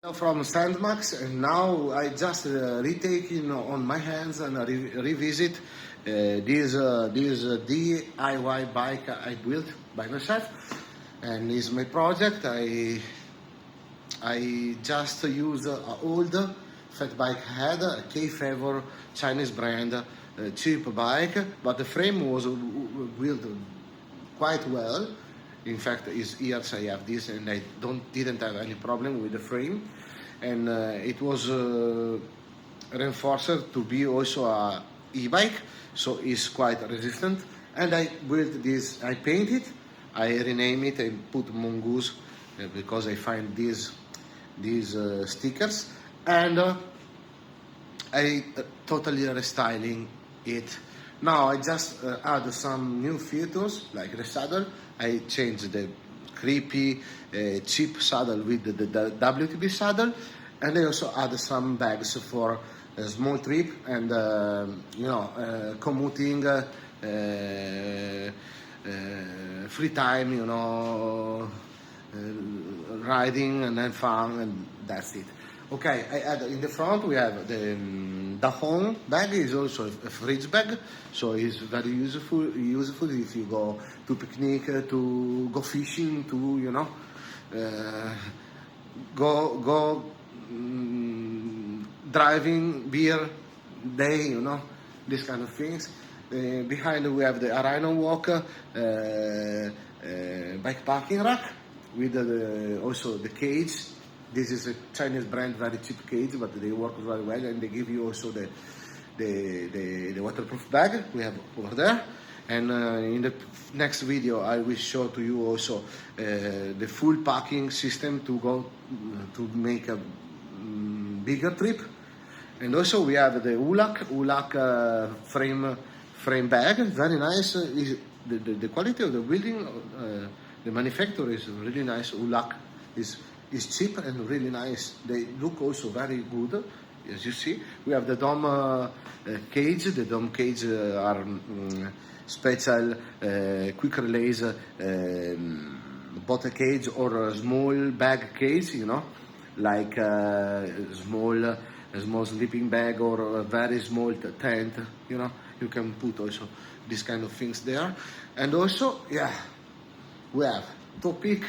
From Sandmax, and now I just retaking on my hands and revisit this DIY bike I built by myself, and is my project. I just use an old fat bike I had a K-Favor Chinese brand cheap bike, but the frame was built quite well. In fact, it's years I have this, and I didn't have any problem with the frame, and it was reinforced to be also a e-bike, so it's quite resistant. And I built this. I paint it, I rename it, and put Mongoose because I find these stickers, and I totally restyling it. Now I just add some new features like the saddle. I changed the creepy cheap saddle with the WTB saddle, and I also add some bags for a small trip and commuting, free time, riding and then fun, and that's it. Okay, I add in the front we have the home bag is also a fridge bag, so it's very useful if you go to picnic, to go fishing, to go driving, beer day, these kind of things. Behind we have the Rhino Walk bike parking rack with also the cage. This is a Chinese brand, very cheap cage, but they work very well, and they give you also the waterproof bag we have over there. And in the next video, I will show to you also the full packing system to go to make a bigger trip. And also we have the Ulak frame bag, very nice. Is the quality of the building, the manufacturer is really nice. Ulak is cheap and really nice. They look also very good, as you see. We have the dome cage. The dome cage are special quick release bottle cage or a small bag cage, like a small sleeping bag or a very small tent, You can put also these kind of things there. And also, we have Topic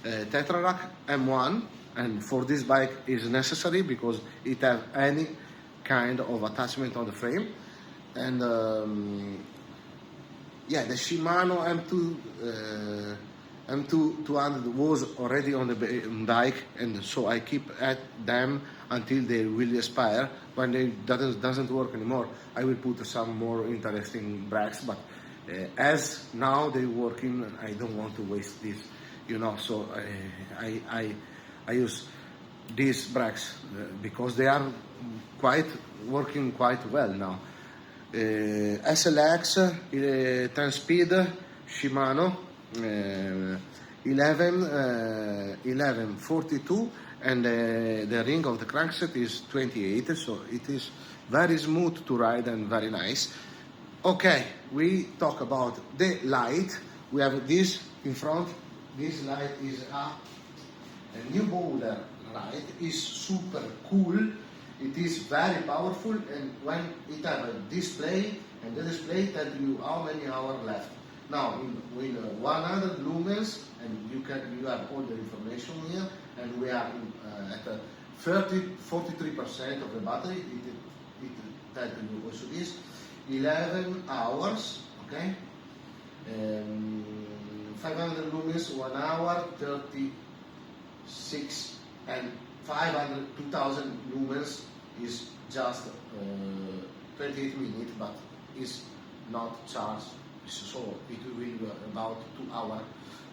Tetrarack M1, and for this bike is necessary because it have any kind of attachment on the frame. And the Shimano M2 200 was already on the bike, and so I keep at them until they will expire. When they doesn't work anymore, I will put some more interesting brakes, but as now they working, I don't want to waste this. So I use these brakes because they are working quite well now. SLX 10-speed Shimano 1142, and the ring of the crankset is 28, so it is very smooth to ride and very nice. Okay, we talk about the light. We have this in front. This light is a new Bowler light. Is super cool. It is very powerful, and when it has a display, and the display tells you how many hours left. Now with 100 lumens, and you have all the information here, and we are at 43% of the battery. It tells you also this 11 hours. Okay. 500 lumens, 1 hour, 36, and 2000 lumens is just 28 minutes, but is not charged, so it will be about 2 hours,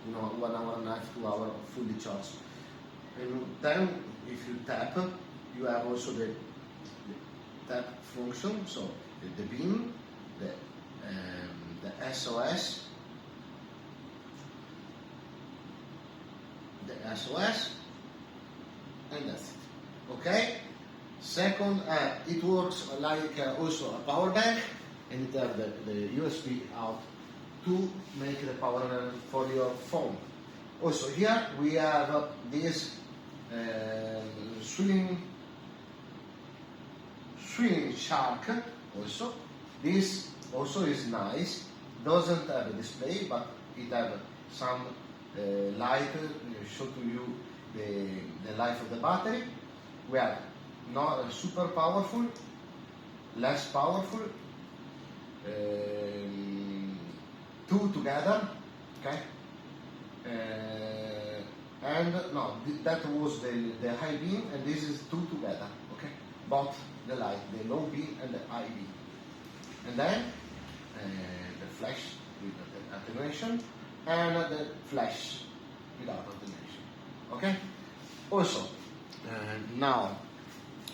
1 hour and a half, 2 hours fully charged. And then if you tap, you have also the tap function, so the beam, the SOS, and that's it. Okay. Second, it works like also a power bank, and it has the USB out to make the power for your phone. Also here we have this swimming shark also. This also is nice. Doesn't have a display, but it have some light show to you the life of the battery. We have not super powerful, less powerful, two together, okay. And no, that was the high beam, and this is two together, okay. Both the light, the low beam and the high beam, and then the flash with the attenuation and the flash without attenuation, okay. Also, now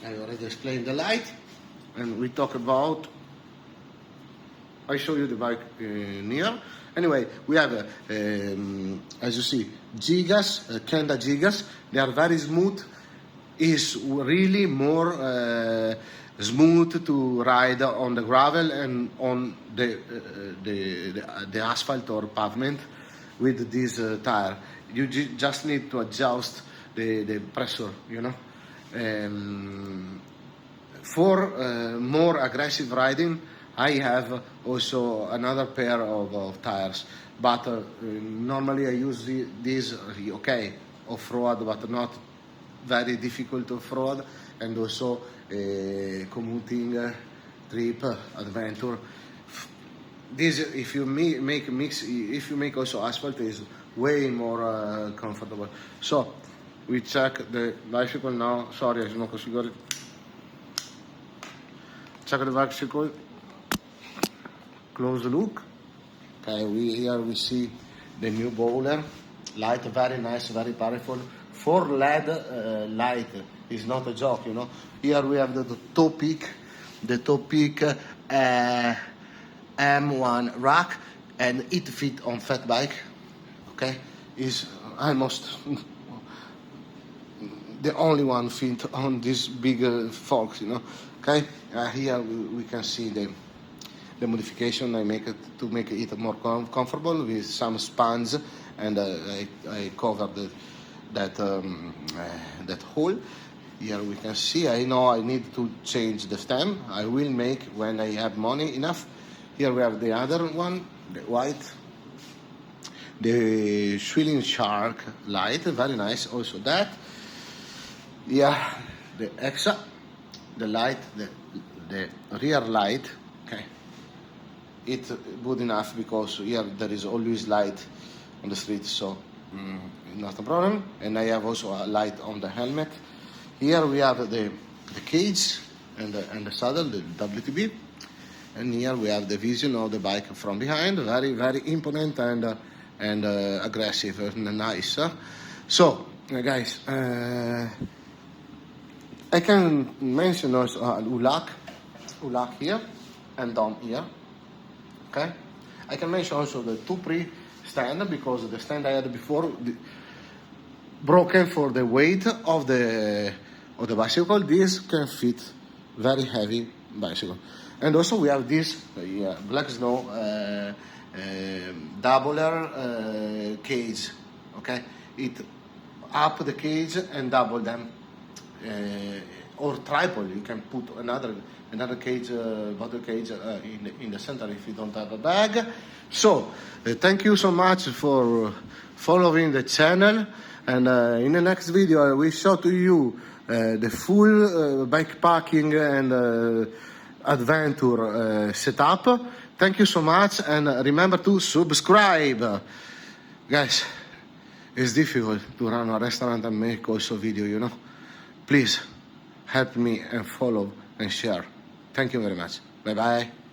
I already explained the light, and we talk about. I show you the bike near. Anyway, we have, as you see, Gigas, Kenda Gigas. They are very smooth. Is really more smooth to ride on the gravel and on the asphalt or pavement with this tire. You just need to adjust the pressure, you know. For more aggressive riding, I have also another pair of tires, but normally I use these, okay, off-road, but not very difficult off-road, and also commuting, trip, adventure. This, if you make mix, if you make also asphalt, is way more comfortable. So we check the bicycle now. Sorry, I smoke a cigarette. Check the bicycle. Close look. Okay, here we see the new bowler. Light, very nice, very powerful. 4 LED light is not a joke, you know. Here we have the Topic M1 rack, and it fit on fat bike. Okay, is almost the only one fit on this big Fox, you know. Okay, here we can see the modification I make it to make it more comfortable with some spans, and I covered that hole. Here we can see, I know I need to change the stem. I will make when I have money enough. Here we have the other one, the white, the Swilling Shark light, very nice also that. Yeah, the EXA, the light, the rear light, okay. It's good enough because here there is always light on the street, so not a problem. And I have also a light on the helmet. Here we have the cage and the saddle, the WTB, and here we have the vision of the bike from behind. Very, very imponent and aggressive and nice. So guys, I can mention also Ulak here and down here. Okay, I can mention also the Tupri stand, because the stand I had before broken for the weight of the bicycle. This can fit very heavy bicycle. And also we have this Black Snow doubler cage. Okay, it up the cage and double them, or triple. You can put another cage, bottle cage in the center if you don't have a bag. So thank you so much for following the channel, and in the next video I will show to you the full bikepacking and adventure setup. Thank you so much, and remember to subscribe. Guys, it's difficult to run a restaurant and make also video, you know. Please help me and follow and share. Thank you very much. Bye bye.